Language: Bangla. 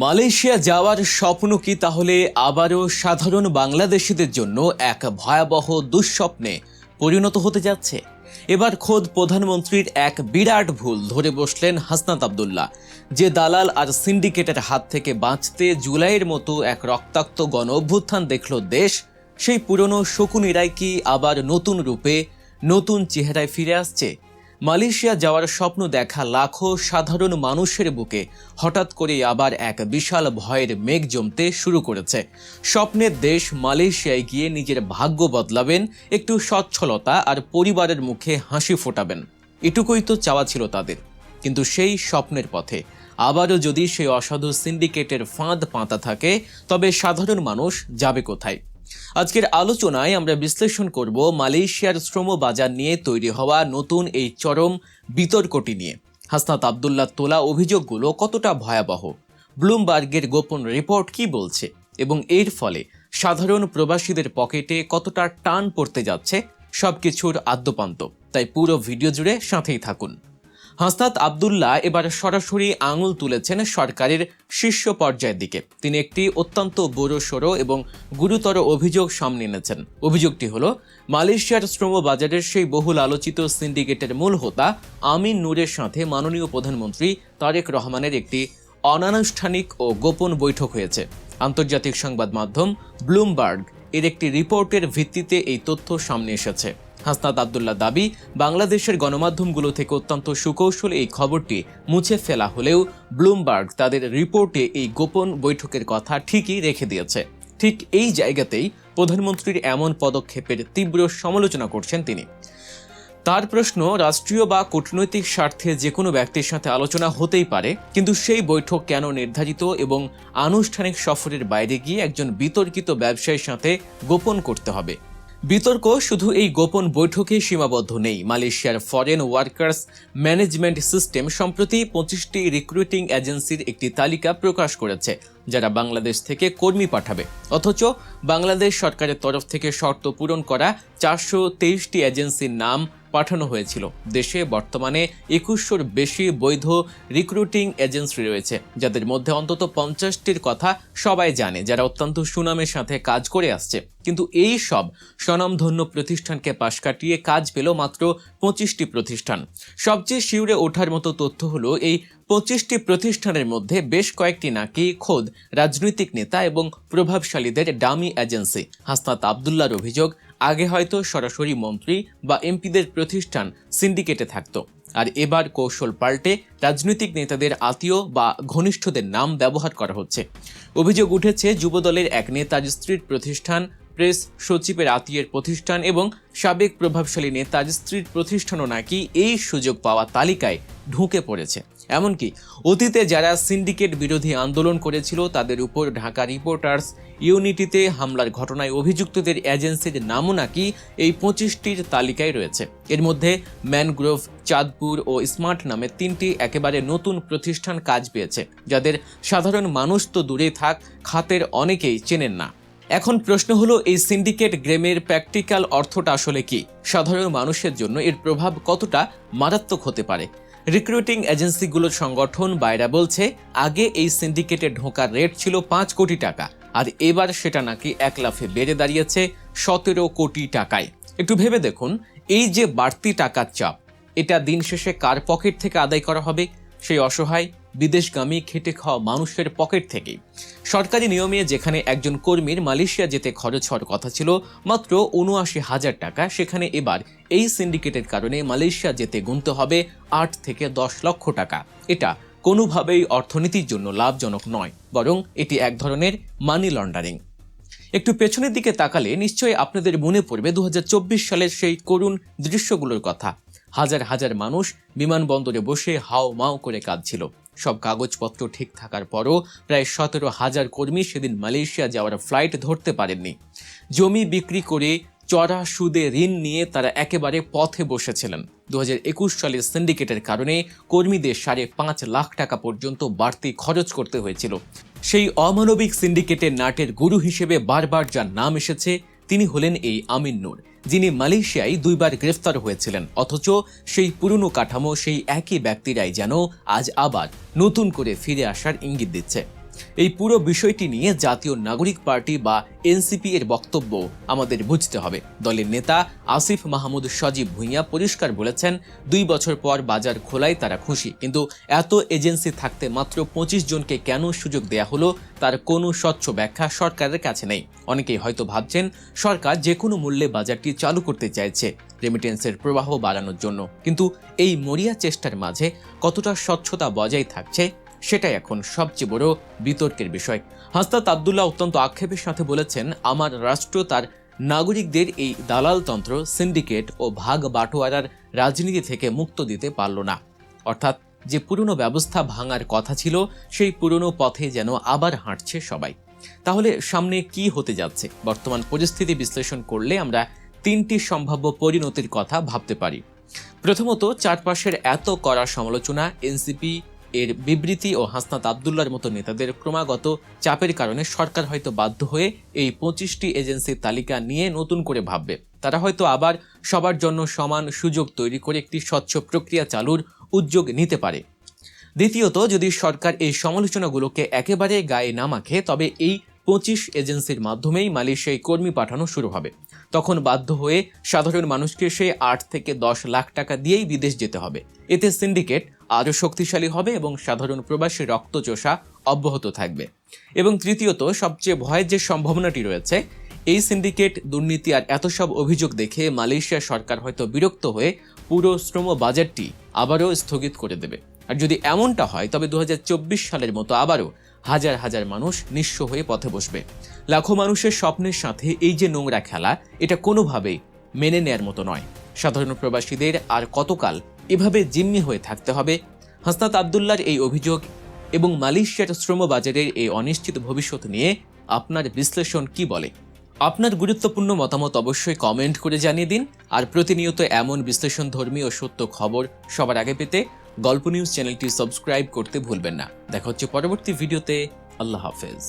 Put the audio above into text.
মালয়েশিয়া যাওয়ার স্বপ্ন কি তাহলে আবারও সাধারণ বাংলাদেশিদের জন্য এক ভয়াবহ দুঃস্বপ্নে পরিণত হতে যাচ্ছে? এবার খোদ প্রধানমন্ত্রীর এক বিরাট ভুল ধরে বসলেন হাসনাত আব্দুল্লাহ। যে দালাল আর সিন্ডিকেটের হাত থেকে বাঁচতে জুলাইয়ের মতো এক রক্তাক্ত গণ অভ্যুত্থান দেখল দেশ, সেই পুরনো শকুনিরাই কি আবার নতুন রূপে নতুন চেহারায় ফিরে আসছে? মালয়েশিয়া যাওয়ার স্বপ্ন দেখা লাখো সাধারণ মানুষের বুকে হঠাৎ করে আবার এক বিশাল ভয়ের মেঘ জমতে শুরু করেছে। স্বপ্নের দেশ মালয়েশিয়ায় গিয়ে নিজের ভাগ্য বদলাবেন, একটু সচ্ছলতা আর পরিবারের মুখে হাসি ফোটাবেন, এটুকুই তো চাওয়া ছিল তাদের। কিন্তু সেই স্বপ্নের পথে আবারও যদি সেই অসাধু সিন্ডিকেটের ফাঁদ পাতা থাকে, তবে সাধারণ মানুষ যাবে কোথায়? আজকের আলোচনায় আমরা বিশ্লেষণ করব মালয়েশিয়ার শ্রম বাজার নিয়ে তৈরি হওয়া নতুন এই চরম বিতর্কটি নিয়ে। হাসনাত আব্দুল্লাহ তোলা অভিযোগগুলো কতটা ভয়াবহ, ব্লুমবার্গের গোপন রিপোর্ট কি বলছে, এবং এর ফলে সাধারণ প্রবাসীদের পকেটে কতটা টান পড়তে যাচ্ছে, সবকিছুর আদ্যপান্ত। তাই পুরো ভিডিও জুড়ে সাথেই থাকুন। হাসনাত আব্দুল্লাহ এবার সরাসরি আঙুল তুলেছেন সরকারের শীর্ষ পর্যায়ের দিকে। তিনি একটি অত্যন্ত বড়সড় এবং গুরুতর অভিযোগ সামনে এনেছেন। অভিযোগটি হলো, মালয়েশিয়ার শ্রম বাজারের সেই বহুল আলোচিত সিন্ডিকেটের মূল হোতা আমিন নূরের সাথে মাননীয় প্রধানমন্ত্রী তারেক রহমানের একটি অনানুষ্ঠানিক ও গোপন বৈঠক হয়েছে। আন্তর্জাতিক সংবাদ মাধ্যম ব্লুমবার্গ এর একটি রিপোর্টের ভিত্তিতে এই তথ্য সামনে এসেছে। হাসনাত আব্দুল্লাহ দাবি, বাংলাদেশের গণমাধ্যমগুলো থেকে অত্যন্ত সুকৌশলে এই খবরটি মুছে ফেলা হলেও ব্লুমবার্গ তাদের রিপোর্টে এই গোপন বৈঠকের কথা ঠিকই রেখে দিয়েছে। ঠিক এই জায়গাতেই প্রধানমন্ত্রীর এমন পদক্ষেপের তীব্র সমালোচনা করছেন তিনি। তার প্রশ্ন, রাষ্ট্রীয় বা কূটনৈতিক স্বার্থে যে কোনো ব্যক্তির সাথে আলোচনা হতেই পারে, কিন্তু সেই বৈঠক কেন নির্ধারিত এবং আনুষ্ঠানিক সফরের বাইরে গিয়ে একজন বিতর্কিত ব্যবসায়ীর সাথে গোপন করতে হবে? বিতর্ক শুধু এই গোপন বৈঠকে সীমাবদ্ধ নেই। মালয়েশিয়ার ফরেন ওয়ার্কার্স ম্যানেজমেন্ট সিস্টেম সম্প্রতি 25টি রিক্রুটিং এজেন্সির একটি তালিকা প্রকাশ করেছে, যারা বাংলাদেশ থেকে কর্মী পাঠাবে। অথচ বাংলাদেশ সরকারের তরফ থেকে শর্ত পূরণ করা 423টি এজেন্সির নাম পাঠানো হয়েছিল। দেশে বর্তমানে 2100-র বেশি বৈধ রিক্রুটিং এজেন্সি রয়েছে, যাদের মধ্যে অন্তত 50টির কথা সবাই জানে, যারা অত্যন্ত সুনামের সাথে কাজ করে আসছে। কিন্তু এই সব স্বনামধন্য প্রতিষ্ঠানকে পাশ কাটিয়ে কাজ পেল মাত্র 25টি প্রতিষ্ঠান। সবচেয়ে শিউরে ওঠার মতো তথ্য হলো, এই 25টি প্রতিষ্ঠানের মধ্যে বেশ কয়েকটি নাকি খোদ রাজনৈতিক নেতা এবং প্রভাবশালীদের ডামি এজেন্সি। হাসনাত আব্দুল্লাহর অভিযোগ, আগে হয়তো সরাসরি মন্ত্রী বা এমপিদের প্রতিষ্ঠান সিন্ডিকেটে থাকতো, আর এবার কৌশল পাল্টে রাজনৈতিক নেতাদের আত্মীয় বা ঘনিষ্ঠদের নাম ব্যবহার করা হচ্ছে। অভিযোগ উঠেছে, যুবদলের এক নেতার স্ত্রীর প্রতিষ্ঠান, প্রেস সচিবের আত্মীয়ের প্রতিষ্ঠান এবং সাবেক প্রভাবশালী নেতার স্ত্রীর প্রতিষ্ঠানও নাকি এই সুযোগ পাওয়া তালিকায় ঢুকে পড়েছে। এমনকি অতীতে যারা সিন্ডিকেট বিরোধী আন্দোলন করেছিল, তাদের উপর ঢাকা রিপোর্টার্স ইউনিটিতে হামলার ঘটনায় অভিযুক্তদের এজেন্সির নামও নাকি এই 25টির তালিকায় রয়েছে। এর মধ্যে ম্যানগ্রোভ, চাঁদপুর ও স্মার্ট নামে 3টি একেবারে নতুন প্রতিষ্ঠান কাজ পেয়েছে, যাদের সাধারণ মানুষ তো দূরে থাক, খাতের অনেকেই চেনেন না। এখন প্রশ্ন হলো, এই সিন্ডিকেট গেমের প্র্যাকটিক্যাল অর্থটা আসলে কি? সাধারণ মানুষের জন্য এর প্রভাব কতটা মারাত্মক হতে পারে? রিক্রুটিং এজেন্সিগুলোর সংগঠন বাইরা বলছে, আগে এই সিন্ডিকেটে ঢোকার রেট ছিল 5 কোটি টাকা, আর এবার সেটা নাকি এক লাফে বেড়ে দাঁড়িয়েছে 17 কোটি টাকায়। একটু ভেবে দেখুন, এই যে বাড়তি টাকার চাপ, এটা দিন শেষে কার পকেট থেকে আদায় করা হবে? সেই অসহায় বিদেশগামী খেটে খাওয়া মানুষের পকেট থেকেই। সরকারি নিয়মে যেখানে একজন কর্মীর মালয়েশিয়া যেতে খরচ হওয়ার কথা ছিল মাত্র 79,000 টাকা, সেখানে এবার এই সিন্ডিকেটের কারণে মালয়েশিয়া যেতে গুনতে হবে 8 থেকে 10 লক্ষ টাকা। এটা কোনোভাবেই অর্থনীতির জন্য লাভজনক নয়, বরং এটি এক ধরনের মানি লন্ডারিং। একটু পেছনের দিকে তাকালে নিশ্চয়ই আপনাদের মনে পড়বে 2024 সালের সেই করুণ দৃশ্যগুলোর কথা। হাজার হাজার মানুষ বিমানবন্দরে বসে হাও মাও করে কাঁদছিল। সব কাগজপত্র ঠিক থাকার পরও প্রায় 17,000 কর্মী সেদিন মালয়েশিয়া যাওয়ার ফ্লাইট ধরতে পারেননি। জমি বিক্রি করে চড়া সুদে ঋণ নিয়ে তারা একেবারে পথে বসেছিলেন। 2021 সালের সিন্ডিকেটের কারণে কর্মীদের 5.5 লাখ টাকা পর্যন্ত বাড়তি খরচ করতে হয়েছিল। সেই অমানবিক সিন্ডিকেটের নাটের গুরু হিসেবে বারবার যার নাম এসেছে, তিনি হলেন এই আমিন নূর, যিনি মালয়েশিয়ায় 2 বার গ্রেফতার হয়েছিলেন। অথচ সেই পুরনো কাঠামো, সেই একই ব্যক্তিরাই যেন আজ আবার নতুন করে ফিরে আসার ইঙ্গিত দিচ্ছে। এই পুরো বিষয়টি নিয়ে জাতীয় নাগরিক পার্টি বা এনসিপি এর বক্তব্য আমাদের বুঝতে হবে। দলের নেতা আসিফ মাহমুদ সজীব ভুঁইয়া পরিষ্কার বলেছেন, 2 বছর পর বাজার খোলায় তারা খুশি, কিন্তু এত এজেন্সি থাকতে মাত্র 25 জনকে কেন সুযোগ দেয়া হলো তার কোনো স্বচ্ছ ব্যাখ্যা সরকারের কাছে নেই। অনেকেই হয়তো ভাবছেন সরকার যে কোনো মূল্যে বাজারটি চালু করতে চাইছে রেমিটেন্সের প্রবাহ বাড়ানোর জন্য, কিন্তু এই মরিয়া চেষ্টার মাঝে কতটা স্বচ্ছতা বজায় থাকছে সেটাই এখন সবচেয়ে বড় বিতর্কের বিষয়। হাসনাত আব্দুল্লাহ অত্যন্ত আক্ষেপের সাথে বলেছেন, আমার রাষ্ট্র তার নাগরিকদের এই দালালতন্ত্র, সিন্ডিকেট ও ভাগ বাটোয়ারার রাজনীতি থেকে মুক্ত দিতে পারল না। অর্থাৎ যে পুরনো ব্যবস্থা ভাঙার কথা ছিল সেই পুরনো পথে যেন আবার হাঁটছে সবাই। তাহলে সামনে কি হতে যাচ্ছে? বর্তমান পরিস্থিতি বিশ্লেষণ করলে আমরা 3টি সম্ভাব্য পরিণতির কথা ভাবতে পারি। প্রথমত, চারপাশের এত কড়া সমালোচনা, এনসিপি এর বিবৃতি ও হাসনাত আব্দুল্লাহর মতো নেতাদের ক্রমাগত চাপের কারণে সরকার হয়তো বাধ্য হয়ে এই 25টি এজেন্সির তালিকা নিয়ে নতুন করে ভাববে। তারা হয়তো আবার সবার জন্য সমান সুযোগ তৈরি করে একটি স্বচ্ছ প্রক্রিয়া চালুর উদ্যোগ নিতে পারে। দ্বিতীয়ত, যদি সরকার এই সমালোচনাগুলোকে একেবারে গায়ে না মাখে, তবে এই 25 এজেন্সির মাধ্যমেই মালয়েশিয়ায় কর্মী পাঠানো শুরু হবে। তখন বাধ্য হয়ে সাধারণ মানুষকে সে 8 থেকে 10 লাখ টাকা দিয়েই বিদেশ যেতে হবে। এতে সিন্ডিকেট আরও শক্তিশালী হবে এবং সাধারণ প্রবাসী রক্তচোষা অব্যাহত থাকবে। এবং তৃতীয়ত, সবচেয়ে ভয়ের যে সম্ভাবনাটি রয়েছে, এই সিন্ডিকেট, দুর্নীতি আর এত সব অভিযোগ দেখে মালয়েশিয়া সরকার হয়তো বিরক্ত হয়ে পুরো শ্রম বাজারটি আবারও স্থগিত করে দেবে। আর যদি এমনটা হয়, তবে 2024 সালের মতো আবারও হাজার হাজার মানুষ নিঃস্ব হয়ে পথে বসবে। লাখো মানুষের স্বপ্নের সাথে এই যে নোংরা খেলা, এটা কোনোভাবেই মেনে নেয়ার মতো নয়। সাধারণ প্রবাসীদের আর কতকাল এভাবে জিম্মি হয়ে থাকতে হবে? হাসনাত আব্দুল্লাহর এই অভিযোগ এবং মালয়েশিয়ার শ্রম বাজারের এই অনিশ্চিত ভবিষ্যৎ নিয়ে আপনার বিশ্লেষণ কি বলে? আপনার গুরুত্বপূর্ণ মতামত অবশ্যই কমেন্ট করে জানিয়ে দিন। আর প্রতিনিয়ত এমন বিশ্লেষণধর্মী ও সত্য খবর সবার আগে পেতে গল্প নিউজ চ্যানেলটি সাবস্ক্রাইব করতে ভুলবেন না। দেখা হচ্ছে পরবর্তী ভিডিওতে। আল্লাহ হাফেজ।